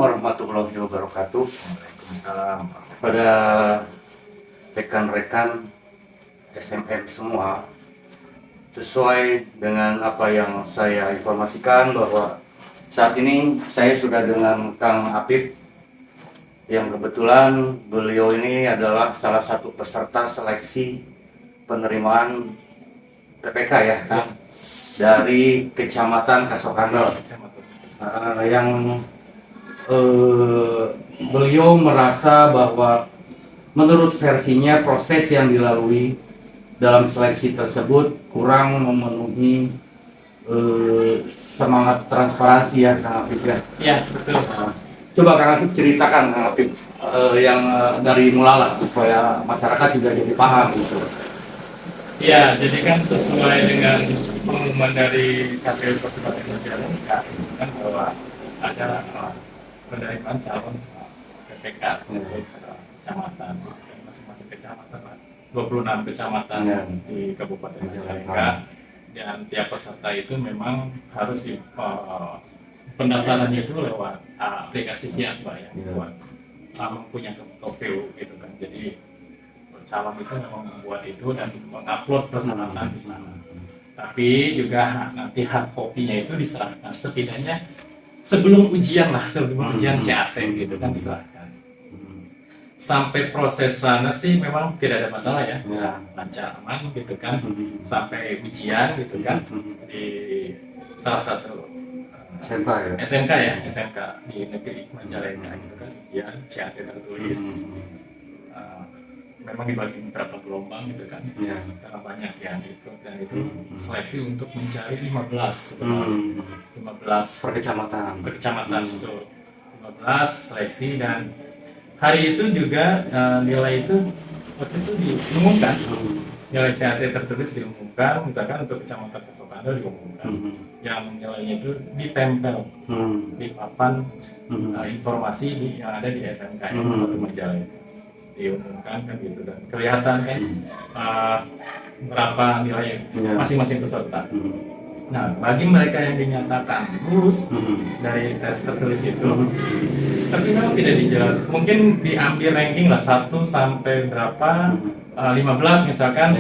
warahmatullahi wabarakatuh. Waalaikumsalam. Pada rekan-rekan SMM semua, sesuai dengan apa yang saya informasikan bahwa saat ini saya sudah dengan Kang Apip, yang kebetulan beliau ini adalah salah satu peserta seleksi penerimaan PPK ya, Kang, dari Kecamatan Kasokandel. Yang beliau merasa bahwa menurut versinya proses yang dilalui dalam seleksi tersebut kurang memenuhi semangat transparansi ya, Kang Apip ya. Iya, betul. Coba Kang Apip ceritakan, Kang Apip, yang dari mulala supaya masyarakat juga jadi paham gitu. Iya, jadi kan sesuai dengan pengumuman dari KPU Kabupaten Majalengka kan bahwa ada penerimaan calon PPK untuk kecamatan, masing-masing kecamatan, 26 kecamatan di Kabupaten Majalengka, dan tiap peserta itu memang harus di pendaftarannya itu lewat aplikasi Siatba ya, buat punya KPU gitu kan. Jadi calon itu memang membuat itu dan mengupload persyaratan di sana. Tapi juga nanti hard copy-nya itu diserahkan setidaknya sebelum ujian lah, sebelum ujian CAT gitu kan diserahkan. Sampai proses sana sih memang tidak ada masalah ya, lancar aman gitu kan. Sampai ujian gitu kan di salah satu SMK di negeri Majalengka gitu kan, ujian CAT tertulis. Memang dibagi beberapa gelombang gitu kan, karena banyak yang ikut, dan itu seleksi untuk mencari 15 per kecamatan itu 15 seleksi, dan hari itu juga nilai itu waktu itu diumumkan, nilai CAT tertulis diumumkan, misalkan untuk Kecamatan Kasokandel diumumkan, yang nilainya itu ditempel di papan informasi yang ada di SMK yang satu Majalengka, diumumkan kan gitu, dan kelihatan kan berapa nilai masing-masing peserta. Nah, bagi mereka yang dinyatakan lulus dari tes tertulis itu, tapi memang tidak dijelaskan, mungkin diambil ranking lah 1 sampai berapa, 15 misalkan.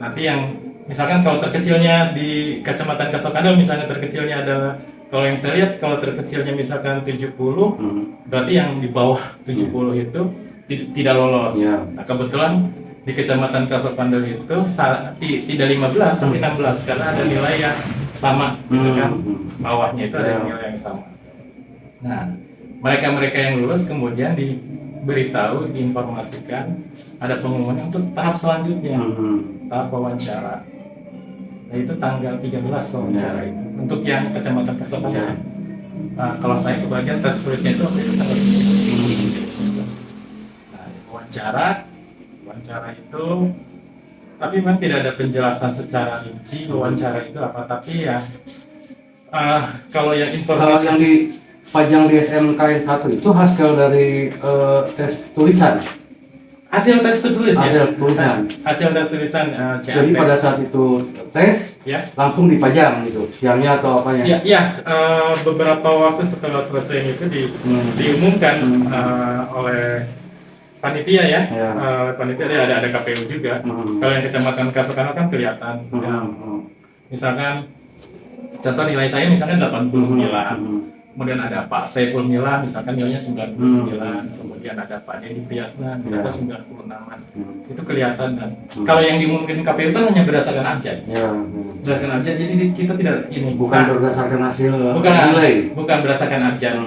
Nanti yang misalkan kalau terkecilnya di Kecamatan Kasokandel misalnya, terkecilnya adalah, kalau yang saya lihat kalau terkecilnya misalkan 70, berarti yang di bawah 70 itu tidak lolos. Nah, kebetulan di Kecamatan Kasokandel itu tidak 15 tapi 16 karena ada nilai yang sama gitu kan. Bawahnya itu ada nilai yang sama. Nah, mereka-mereka yang lulus kemudian diberitahu, diinformasikan ada pengumuman untuk tahap selanjutnya, tahap wawancara. Nah, itu tanggal 13 wawancara itu untuk yang Kecamatan Kasokandel. Kalau saya kebagian tes tulisnya itu tanggal 13. Nah, wawancara itu, tapi memang tidak ada penjelasan secara rinci wawancara itu apa, tapi ya kalau yang informasi yang dipajang di SMK 1 itu hasil dari tes tulisan. Hasil tes tertulis ya? Hasil tes tulisan CAT. Jadi pada saat itu tes, langsung dipajang gitu, siangnya atau apanya? Beberapa waktu setelah selesai itu diumumkan oleh panitia ya. Panitia ada KPU juga. Kalau yang Kecamatan Kasokandel kan kelihatan. Misalkan, contoh nilai saya misalkan 89. Kemudian ada Pak Saiful Mila, misalkan nilainya 99, kemudian ada Pak Dedi Priyatna, misalkan 96-an. Itu kelihatan kan. Kalau yang diumumkan KPU kan hanya berdasarkan abjad. Berdasarkan abjad, jadi kita tidak bukan berdasarkan hasil nilai. Bukan berdasarkan abjad.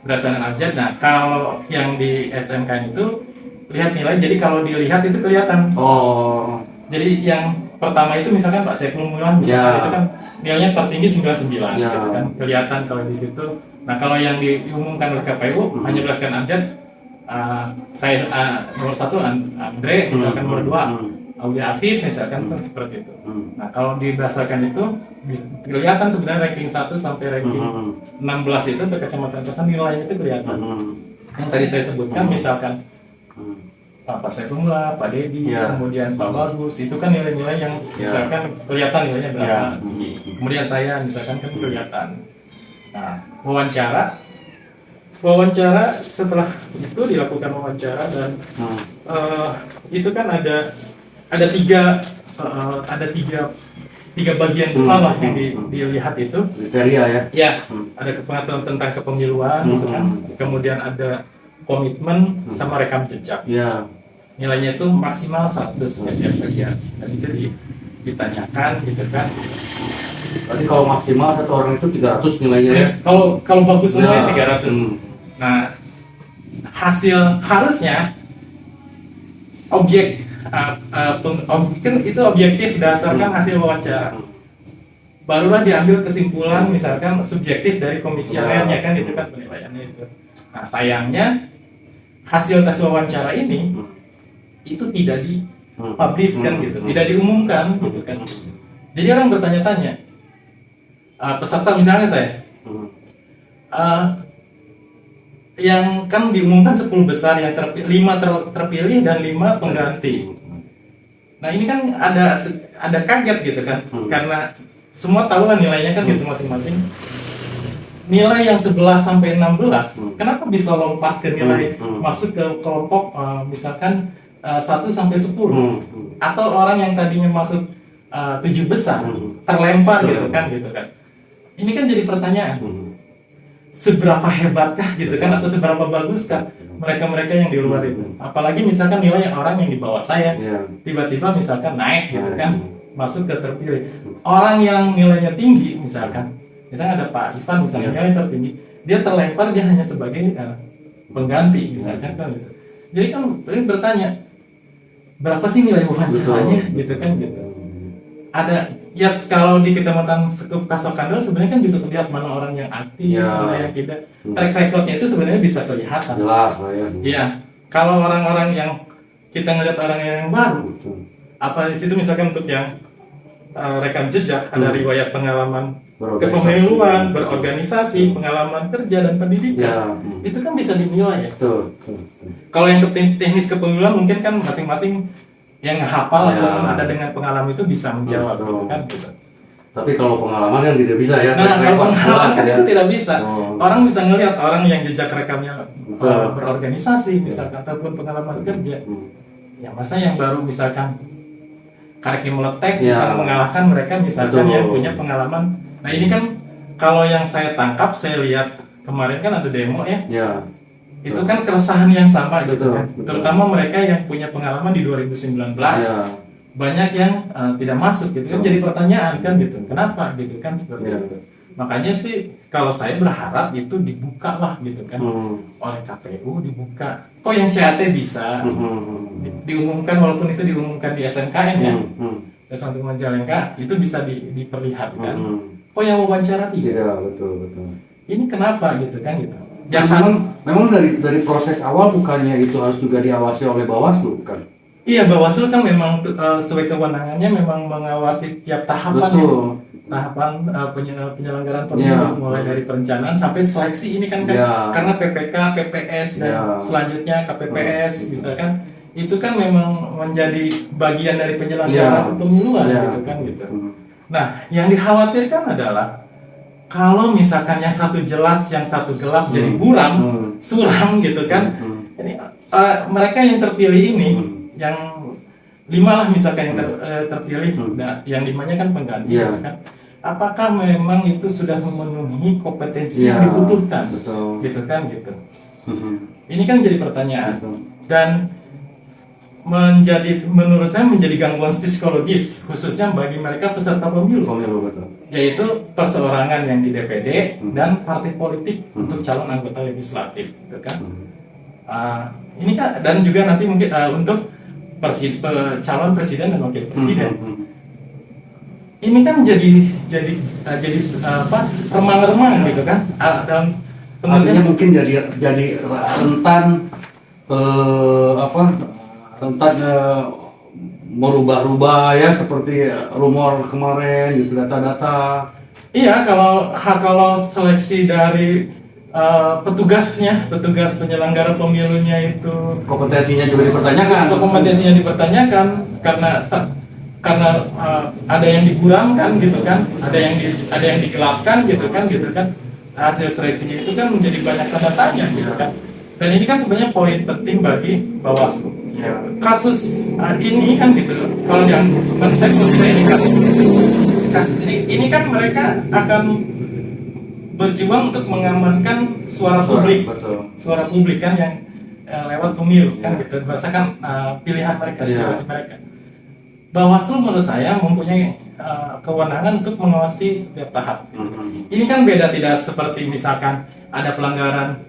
Berdasarkan abjad. Nah, kalau yang di SMK itu lihat nilai, jadi kalau dilihat itu kelihatan. Jadi yang pertama itu misalkan Pak Saiful Mila, itu kan nilainya tertinggi 99 gitu kan, kelihatan kalau di situ. Nah, kalau yang diumumkan oleh KPU hanya berdasarkan abjad, saya nomor 1 Andre, misalkan nomor 2 Aulia Afif, misalkan seperti itu. Nah, kalau didasarkan itu kelihatan sebenarnya ranking 1 sampai ranking 16 itu untuk Kecamatan Kasokandel nilainya itu kelihatan. Yang tadi saya sebutkan misalkan Pak Saiful Mila, Pak Dedi, kemudian Pak Bagus, itu kan nilai-nilai yang misalkan kelihatan nilainya berapa. Kemudian saya misalkan kan kelihatan. Nah, wawancara wawancara setelah itu dilakukan wawancara dan itu kan ada tiga tiga bagian besar lah yang dilihat itu. Kriteria ya. Ya, ada pengetahuan tentang kepemiluan, gitu kan. Kemudian ada komitmen sama rekam jejak. Ya. Nilainya itu maksimal 100 setiap bagian. Dan itu ditanyakan, gitu kan. Berarti kalau maksimal satu orang itu 300 nilainya ya. Kalau bagus nilainya Ya. 300. Nah, hasil harusnya itu objektif berdasarkan hasil wawancara. Barulah diambil kesimpulan misalkan subjektif dari komisionernya kan itu kan penilaiannya itu. Nah, sayangnya hasil tes wawancara ini itu tidak dipublish kan gitu, tidak diumumkan gitu kan. Jadi orang bertanya-tanya, peserta misalnya saya, yang kan diumumkan 10 besar yang 5 terpilih dan 5 pengganti. Nah ini kan ada kaget gitu kan, karena semua tahu lah nilainya kan gitu masing-masing. Nilai yang 11 sampai 16, kenapa bisa lompat ke nilai masuk ke kelompok misalkan 1 sampai 10, atau orang yang tadinya masuk 7 besar terlempar gitu kan. Ini kan jadi pertanyaan. Seberapa hebatkah gitu kan, atau seberapa baguskah mereka-mereka yang di luar itu? Apalagi misalkan nilai orang yang di bawah saya tiba-tiba misalkan naik gitu kan, masuk ke terpilih. Orang yang nilainya tinggi misalnya ada Pak Ivan misalnya nilai tertinggi, dia terlempar, dia hanya sebagai pengganti misalkan kan gitu. Jadi kan bertanya, berapa sih nilai wawancaranya gitu kan gitu. Ada ya, kalau di Kecamatan Sekup Kasokandel sebenarnya kan bisa terlihat mana orang yang aktif, mana yang tidak. Track recordnya itu sebenarnya bisa kelihatan. Jelas ya. Iya. Kalau orang-orang yang kita ngelihat orang yang baru, apa di situ misalkan untuk yang rekam jejak, ada riwayat pengalaman kepemiluan, berorganisasi, pengalaman kerja dan pendidikan, itu kan bisa dinilai ya. Kalau yang teknis kepemiluan mungkin kan masing-masing yang hafal atau ada dengan pengalaman itu bisa menjawab kan gitu. Tapi kalau pengalaman kan tidak bisa ya. Nah, kalau pengalaman kan itu tidak bisa. Orang bisa ngelihat orang yang jejak rekamnya berorganisasi misalkan, ataupun pengalaman kerja. Ya masa yang baru misalkan karki meletek bisa mengalahkan mereka misalkan yang punya pengalaman. Nah ini kan kalau yang saya tangkap, saya lihat kemarin kan ada demo ya. Itu kan keresahan yang sama gitu kan. Terutama mereka yang punya pengalaman di 2019. Banyak yang tidak masuk gitu kan. Jadi pertanyaan kan gitu. Kenapa gitu kan seperti itu. Makanya sih kalau saya berharap itu dibuka lah gitu kan. Oleh KPU dibuka. Kok yang CAT bisa diumumkan, walaupun itu diumumkan di SNKN ya. Satu Majalengka itu bisa diperlihatkan. Kok yang wawancara tidak? Betul. Ini kenapa gitu kan gitu. Memang dari proses awal bukannya itu harus juga diawasi oleh Bawaslu kan? Iya, Bawaslu kan memang sesuai kewenangannya memang mengawasi tiap tahapan tahapan penyelenggaraan pemilu, mulai dari perencanaan sampai seleksi ini kan karena PPK, PPS dan selanjutnya KPPS misalkan itu kan memang menjadi bagian dari penyelenggaraan pemiluan gitu kan gitu. Nah, yang dikhawatirkan adalah kalau misalkan yang satu jelas, yang satu gelap jadi buram, suram gitu kan. Ini mereka yang terpilih ini, yang 5 lah misalkan yang terpilih, yang 5-nya kan pengganti kan. Apakah memang itu sudah memenuhi kompetensi yang dibutuhkan? Gitu kan gitu. Ini kan jadi pertanyaan. Dan menurut saya menjadi gangguan psikologis khususnya bagi mereka peserta pemilu, yaitu perseorangan yang di DPD dan partai politik untuk calon anggota legislatif, gitu kan. Ini kan dan juga nanti mungkin untuk calon presiden dan wakil presiden. Ini kan jadi remang-remang gitu kan. Dan artinya mungkin jadi rentan rentan merubah-rubah ya, seperti rumor kemarin gitu, data-data. Iya, kalau seleksi dari petugas penyelenggara pemilunya itu kompetensinya juga dipertanyakan. Kompetensinya dipertanyakan karena ada yang dikurangkan gitu kan, ada yang digelapkan gitu kan. hasil seleksinya itu kan menjadi banyak tanda tanya gitu kan. Dan ini kan sebenarnya poin penting bagi Bawaslu. Kasus ini kan gitu, kalau yang saya menurut saya ini kasus ini kan mereka akan berjuang untuk mengamankan suara publik, suara publik kan yang lewat pemilu kan gitu, berdasarkan pilihan mereka, aspirasi mereka. Bawaslu menurut saya mempunyai kewenangan untuk mengawasi setiap tahap. Ini kan beda, tidak seperti misalkan ada pelanggaran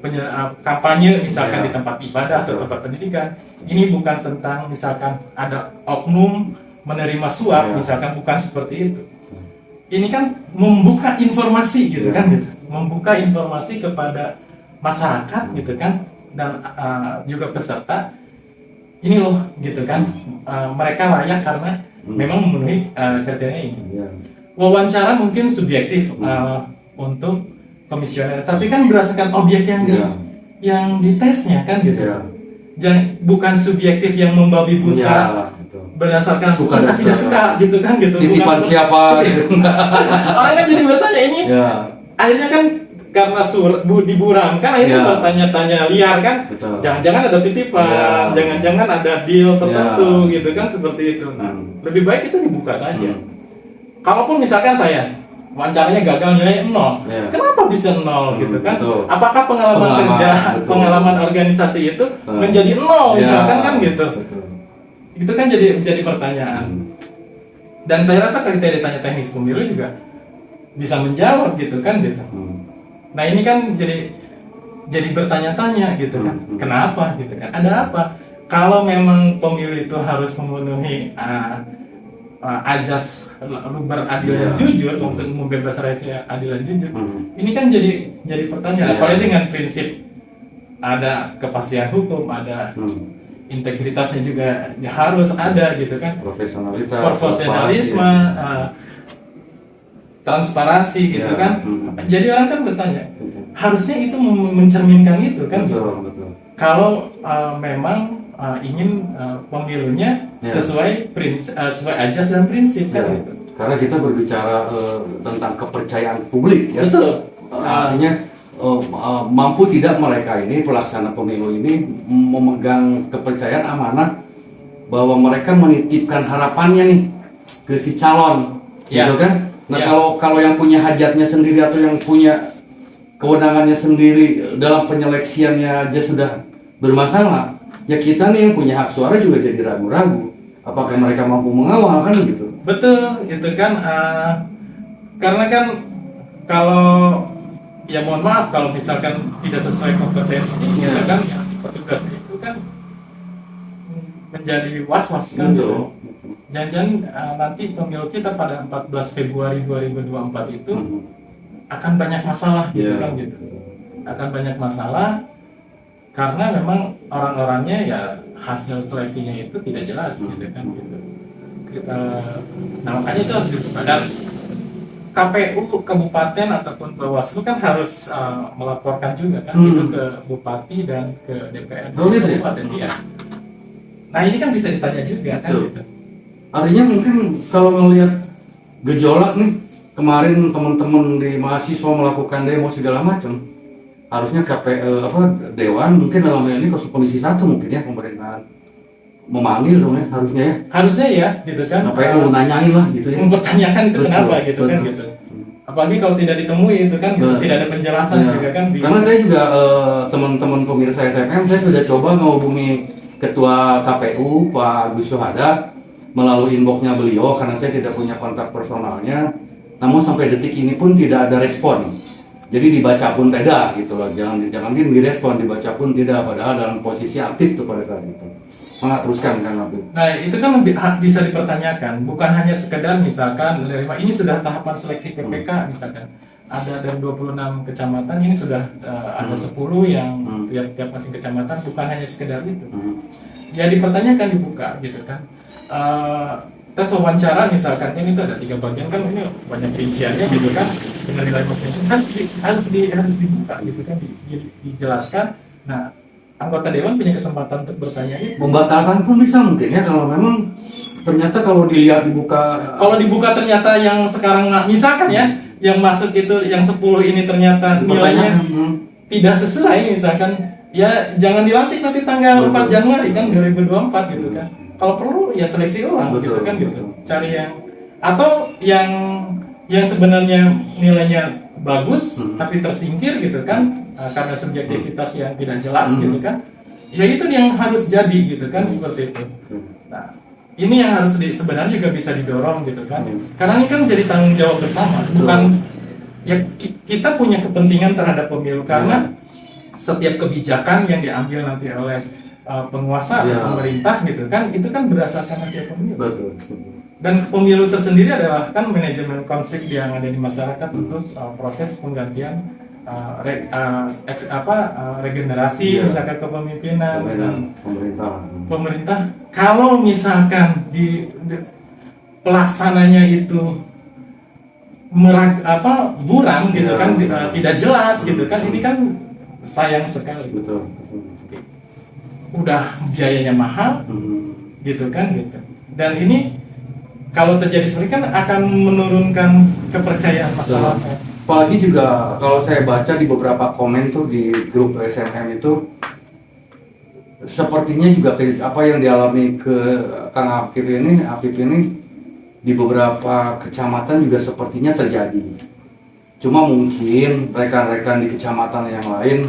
kampanye misalkan di tempat ibadah atau tempat pendidikan. Ini bukan tentang misalkan ada oknum menerima suap, misalkan, bukan seperti itu. Ini kan membuka informasi gitu kan gitu, membuka informasi kepada masyarakat gitu kan, dan juga peserta. Ini loh gitu kan, mereka layak karena memang memenuhi kriteria ini. Wawancara mungkin subjektif untuk komisioner, tapi kan berdasarkan objek yang ditesnya kan gitu. Bukan subjektif yang membabi buta berdasarkan suka tidak suka gitu kan gitu. Titipan siapa? Orang kan jadi bertanya ini. Akhirnya kan karena diburam kan akhirnya bertanya-tanya liar kan. Jangan-jangan ada titipan, jangan-jangan ada deal tertentu gitu kan, seperti itu. Nah, lebih baik itu dibuka saja. Kalaupun misalkan saya wawancaranya gagal nilai 0, kenapa bisa 0 gitu kan? Apakah pengalaman kerja, pengalaman organisasi itu menjadi 0 misalkan kan gitu? Itu kan jadi pertanyaan. Dan saya rasa ketika ditanya teknis pemilu juga bisa menjawab gitu kan gitu. Nah ini kan jadi bertanya-tanya gitu kan, kenapa gitu kan? Ada apa? Kalau memang pemilu itu harus memenuhi azas beradil dan jujur, maksud membebas rahasia adil dan jujur, ini kan jadi pertanyaan. Apalagi dengan prinsip ada kepastian hukum, ada integritasnya juga harus ada gitu kan, profesionalisme, transparansi gitu kan. Jadi orang kan bertanya, harusnya itu mencerminkan itu kan. Kalau memang ingin pemilunya sesuai azas dan prinsip kan gitu. Karena kita berbicara tentang kepercayaan publik ya. Betul. Artinya mampu tidak mereka ini pelaksana pemilu ini memegang kepercayaan amanah bahwa mereka menitipkan harapannya nih ke si calon, gitu kan? Nah kalau yang punya hajatnya sendiri atau yang punya kewenangannya sendiri dalam penyeleksiannya aja sudah bermasalah, ya kita nih yang punya hak suara juga jadi ragu-ragu apakah mereka mampu mengawal kan gitu. Betul, itu kan karena kan kalau ya mohon maaf kalau misalkan tidak sesuai kompetensi gitu kan, ya, petugas itu kan menjadi was-was kan gitu. Jangan-jangan nanti pemilu kita pada 14 Februari 2024 itu akan banyak masalah gitu kan gitu. Akan banyak masalah karena memang orang-orangnya ya hasil seleksinya itu tidak jelas gitu kan gitu. Nah makanya itu harus dibuka, dan KPU kabupaten ataupun Bawaslu kan harus melaporkan juga kan itu ke bupati dan ke DPRD kabupaten dia. Nah ini kan bisa ditanya juga kan gitu. Artinya mungkin kalau melihat gejolak nih kemarin teman-teman di mahasiswa melakukan demo segala macam, harusnya Dewan mungkin dalam hal ini Komisi 1 mungkin ya pemerintahan memanggil dong ya, harusnya ya gitu kan, KPU nanyain lah gitu ya, mempertanyakan itu kenapa gitu kan gitu. Apalagi kalau tidak ditemui itu kan gitu, tidak ada penjelasan juga kan. Karena saya juga teman-teman pemirsa SFM, saya sudah coba menghubungi Ketua KPU Pak Agus Syuhada melalui inboxnya beliau karena saya tidak punya kontak personalnya, namun sampai detik ini pun tidak ada respon. Jadi dibaca pun tidak gitu loh, jangan direspon, dibaca pun tidak, padahal dalam posisi aktif tuh pada saat itu. Teruskan Kang Abdul. Nah itu kan bisa dipertanyakan, bukan hanya sekedar misalkan menerima ini sudah tahapan seleksi PPK misalkan ada dari 26 kecamatan ini sudah ada 10 yang tiap masing kecamatan, bukan hanya sekedar itu. Ya dipertanyakan, dibuka gitu kan. Tes wawancara misalkan ini tuh ada 3 bagian kan, ini banyak rinciannya gitu kan, dengan nilai masing-masing harus dibuka gitu kan, dijelaskan. Nah anggota dewan punya kesempatan untuk bertanya itu. Membatalkan pun bisa mungkin ya kalau memang ternyata kalau dilihat dibuka. Kalau dibuka ternyata yang sekarang misalkan ya yang masuk itu yang 10 ini ternyata nilainya tidak sesuai misalkan, ya jangan dilantik nanti tanggal 4 Januari kan 2024 gitu kan. Kalau perlu ya seleksi ulang gitu kan gitu. Cari yang atau yang sebenarnya nilainya bagus tapi tersingkir gitu kan karena subjektivitas yang tidak jelas gitu kan. Ya itu yang harus jadi gitu kan seperti itu. Nah, ini yang harus sebenarnya juga bisa didorong gitu kan. Karena ini kan jadi tanggung jawab bersama, bukan ya kita punya kepentingan terhadap pemilu karena setiap kebijakan yang diambil nanti oleh penguasa atau pemerintah gitu kan itu kan berdasarkan hasil pemilu. Betul. Dan pemilu tersendiri adalah kan manajemen konflik yang ada di masyarakat untuk proses penggantian regenerasi misalkan kepemimpinan pemerintah. Kalau misalkan di pelaksananya itu buram gitu kan tidak jelas gitu kan, ini kan sayang sekali. Betul. Udah biayanya mahal gitu kan gitu. Dan ini kalau terjadi seperti kan akan menurunkan kepercayaan masyarakat. Apalagi juga kalau saya baca di beberapa komen tuh di grup SMM itu sepertinya juga apa yang dialami ke Kang Apip ini di beberapa kecamatan juga sepertinya terjadi. Cuma mungkin rekan-rekan di kecamatan yang lain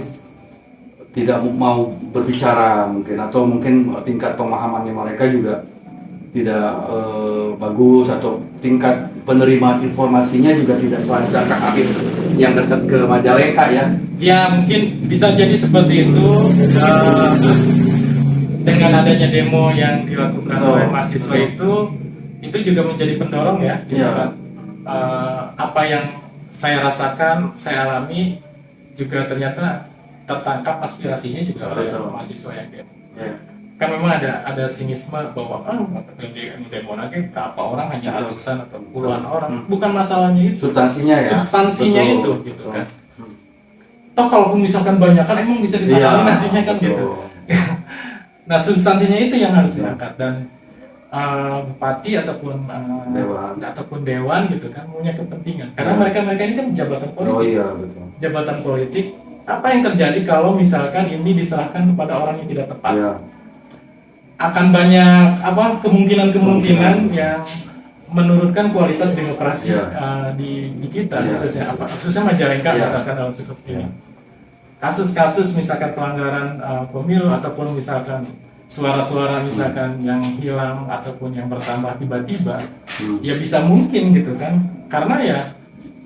tidak mau berbicara mungkin, atau mungkin tingkat pemahamannya mereka juga tidak bagus, atau tingkat penerimaan informasinya juga tidak selancar Kang Apip yang dekat ke Majalengka ya. Ya mungkin bisa jadi seperti itu. Terus dengan adanya demo yang dilakukan oleh mahasiswa itu juga menjadi pendorong ya. Apa yang saya rasakan, saya alami juga ternyata tertangkap aspirasinya juga oleh mahasiswa yang demo. Kan memang ada sinisme bahwa demo lagi berapa orang, hanya ratusan atau puluhan orang, bukan masalahnya itu, substansinya itu gitu kan. Toh kalaupun misalkan banyak kan emang bisa ditangani nantinya kan gitu. Nah substansinya itu yang harus diangkat, dan bupati ataupun dewan gitu kan punya kepentingan karena mereka ini kan jabatan politik. Jabatan politik, apa yang terjadi kalau misalkan ini diserahkan kepada orang yang tidak tepat? Akan banyak kemungkinan yang menurunkan kualitas demokrasi di kita, khususnya Majalengka misalkan dalam seperti ini. Kasus-kasus misalkan pelanggaran pemilu ataupun misalkan suara-suara misalkan yang hilang ataupun yang bertambah tiba-tiba, ya bisa mungkin gitu kan, karena ya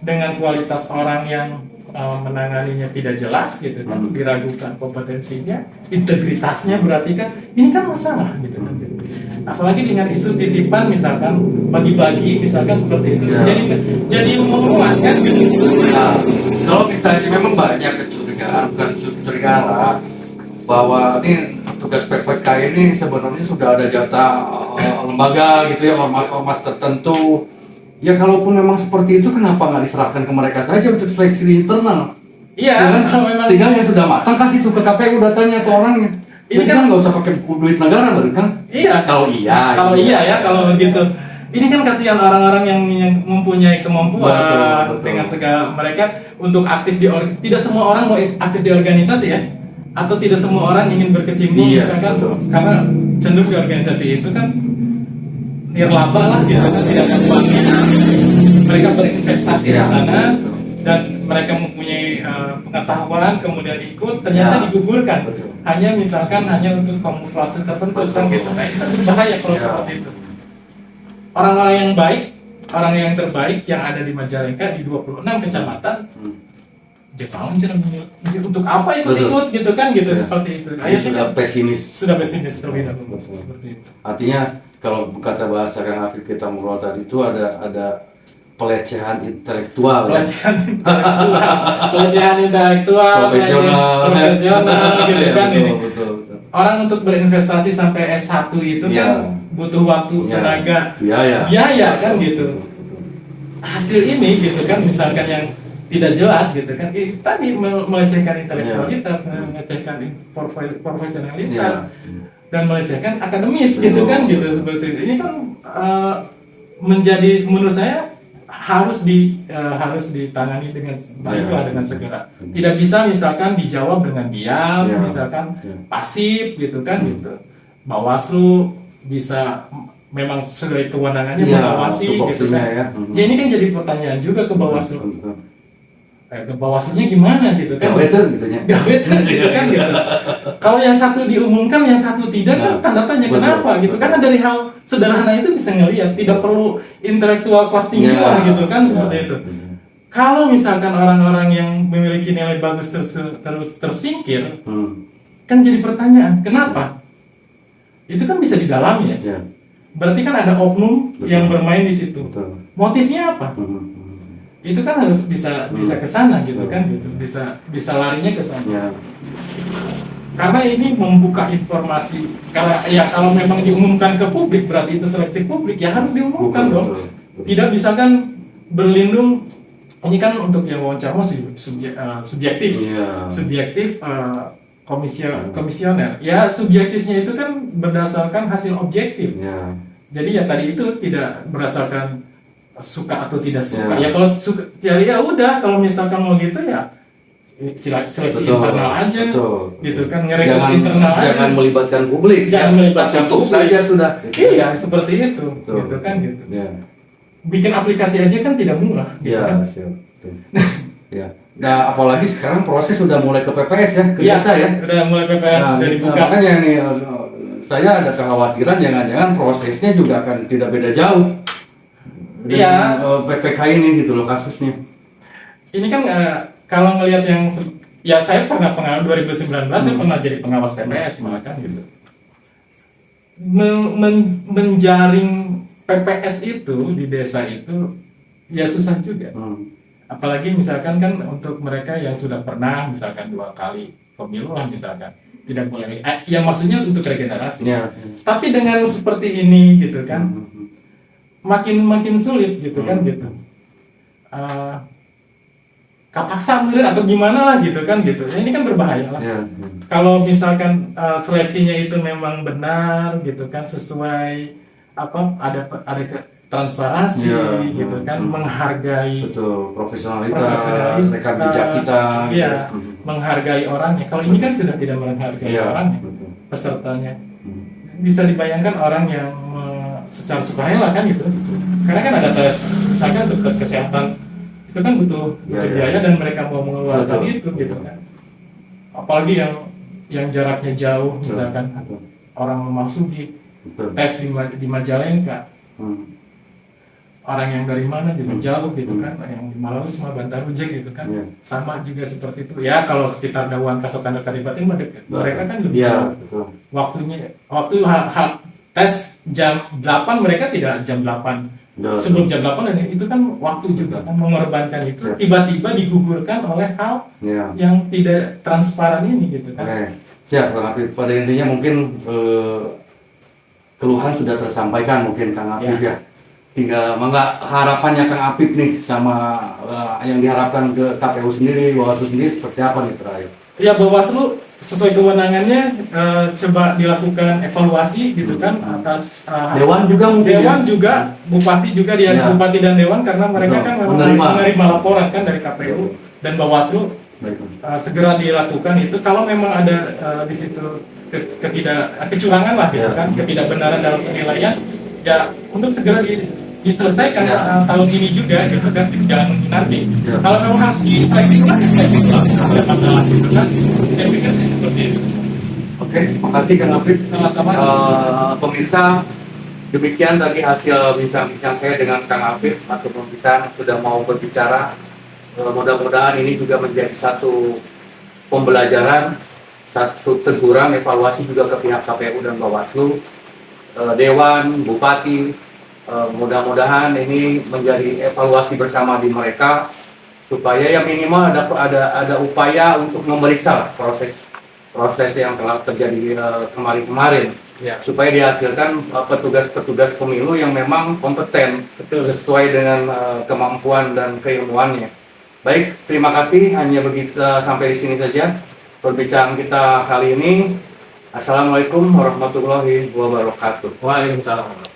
dengan kualitas orang yang menanganinya tidak jelas gitu kan, diragukan kompetensinya, integritasnya, berarti kan ini kan masalah gitu kan. Apalagi dengan isu titipan misalkan bagi-bagi misalkan seperti itu, jadi menguat kan gitu. Nah, kalau misalnya memang banyak kecurigaan lah bahwa ini tugas PPK ini sebenarnya sudah ada jatah lembaga gitu ya, ormas-ormas tertentu. Ya kalaupun memang seperti itu, kenapa nggak diserahkan ke mereka saja untuk seleksi di internal? Iya, ya kan? Kalau memang tinggal yang sudah matang kasih tuh ke KPU datanya ke orangnya. Ini kan nggak usah pakai duit negara, baru kan? Iya. Kalau begitu. Ini kan kasihan orang-orang yang mempunyai kemampuan dengan segala mereka untuk aktif tidak semua orang mau aktif di organisasi ya, atau tidak semua orang ingin berkecimpung misalkan, karena cenderung di organisasi itu kan nirlaba lah gitu kan, tidak ada uangnya. Mereka berinvestasi di sana dan mereka mempunyai pengetahuan, kemudian ikut, ternyata digugurkan hanya untuk kamuflase tertentu kan gitu. Nah itu berbahaya kalau seperti itu. Orang-orang yang baik, orang yang terbaik yang ada di Majalengka di 26 kecamatan, untuk apa ikut gitu kan gitu, seperti itu. Sudah pesimis terlebih dahulu seperti itu. Artinya kalau kata bahasa Kang Apip kita ngobrol tadi itu ada pelecehan intelektual, profesional gitu kan ini. Orang untuk berinvestasi sampai S1 itu kan butuh waktu, tenaga, biaya kan gitu. Hasil ini gitu kan misalkan yang tidak jelas gitu kan, tadi melecehkan intelektualitas, melecehkan profesionalitas, dan melecehkan akademis gitu kan gitu, seperti itu. Ini kan menjadi, menurut saya harus ditangani dengan baik lah, dengan segera. Tidak bisa misalkan dijawab dengan diam, misalkan pasif gitu kan gitu. Bawaslu bisa memang sesuai kewenangannya mengawasi gitu kan. Ya ini kan jadi pertanyaan juga ke Bawaslu. Ke Bawaslunya gimana gitu kan? Gawetan gitu kan gitu. Kalau yang satu diumumkan, yang satu tidak kan tanda tanya kenapa gitu. Karena dari hal sederhana itu bisa ngelihat, tidak perlu intelektual kelas tinggi lah gitu kan seperti itu. Kalau misalkan orang-orang yang memiliki nilai bagus terus tersingkir, kan jadi pertanyaan, kenapa? Itu kan bisa didalami ya. Berarti kan ada oknum yang bermain di situ. Motifnya apa? Itu kan harus bisa ke sana gitu kan gitu. Bisa larinya ke sana. Karena ini membuka informasi. Karena ya kalau memang diumumkan ke publik berarti itu seleksi publik, ya harus diumumkan dong. Tidak bisa kan berlindung. Ini kan untuk yang wawancara subjektif. Subjektif komisioner. Ya subjektifnya itu kan berdasarkan hasil objektif. Jadi ya tadi itu tidak berdasarkan suka atau tidak suka. Ya kalau suka ya udah, kalau misalkan mau gitu ya seleksi internal aja. Gitu kan, ngerekrut internal aja. Jangan melibatkan publik. Jangan melibatkan publik saja sudah. Iya, seperti itu. Gitu kan gitu. Bikin aplikasi aja kan tidak murah gitu kan. Nah, apalagi sekarang proses sudah mulai ke PPS ya, ke desa ya. Udah mulai PPS sudah dibuka. Makanya nih saya ada kekhawatiran jangan-jangan prosesnya juga akan tidak beda jauh. Dengan PPK ini gitu loh kasusnya. Ini kan kalau ngelihat yang ya saya pernah pengalaman 2019 saya pernah jadi pengawas TPS malah kan gitu. Menjaring PPS itu di desa itu ya susah juga. Apalagi misalkan kan untuk mereka yang sudah pernah misalkan 2 kali pemilu lah misalkan, tidak boleh yang maksudnya untuk regenerasi. Tapi dengan seperti ini gitu kan makin sulit gitu kan gitu. Kapaksa bener atau gimana lah gitu kan gitu. Ini kan berbahaya lah. Kalau misalkan seleksinya itu memang benar gitu kan, sesuai ada transparansi gitu kan, menghargai profesionalitas, rekam jejak kita, menghargai orangnya. Kalau ini kan sudah tidak menghargai orangnya, pesertanya. Bisa dibayangkan orang yang secara sukarela kan gitu. Karena kan ada tes, misalkan untuk tes kesehatan itu kan butuh biaya dan mereka mau mengeluarkan itu gitu kan. Apalagi yang jaraknya jauh, misalkan orang memasuki tes di Majalengka, orang yang dari mana juga jauh gitu kan, yang di Malang sama Bantarujek gitu kan, sama juga seperti itu. Ya kalau sekitar Dawan Kasokan Kadipatin mereka kan lebih jauh. Waktu tes jam 8 mereka tidak jam 8 sebelum jam 8 dan itu kan waktu juga kan mengorbankan itu tiba-tiba digugurkan oleh hal yang tidak transparan ini gitu kan. Siap Kang Apip, pada intinya mungkin keluhan sudah tersampaikan mungkin Kang Apip ya. Tinggal harapannya Kang Apip nih sama yang diharapkan ke KPU sendiri, Bawaslu sendiri seperti apa nih terakhir? Ya Bawaslu sesuai kewenangannya coba dilakukan evaluasi gitu kan atas Dewan juga mungkin juga Bupati juga Bupati dan Dewan, karena mereka kan menerima laporan kan dari KPU dan Bawaslu. Segera dilakukan itu kalau memang ada di situ kecurangan lah gitu kan, ketidakbenaran dalam penilaian ya untuk segera diselesaikan tahun ini juga gitu kan, jangan menunggu nanti. Kalau memang harus diseleksi ulang, diseleksi ulang, ada masalah gitu kan. Saya pikir sih seperti itu. Oke, makasih Kang Apip. Sama-sama. Pemirsa, demikian tadi hasil bincang-bincang saya dengan Kang Apip atau pemirsa sudah mau berbicara. Mudah-mudahan ini juga menjadi satu pembelajaran, satu teguran, evaluasi juga ke pihak KPU dan Bawaslu, Dewan, Bupati. Mudah-mudahan ini menjadi evaluasi bersama di mereka supaya yang minimal ada upaya untuk memeriksa proses yang telah terjadi kemarin supaya dihasilkan petugas pemilu yang memang kompeten sesuai dengan kemampuan dan keilmuannya. Baik, terima kasih. Hanya begitu sampai di sini saja perbincangan kita kali ini. Assalamualaikum warahmatullahi wabarakatuh. Waalaikumsalam.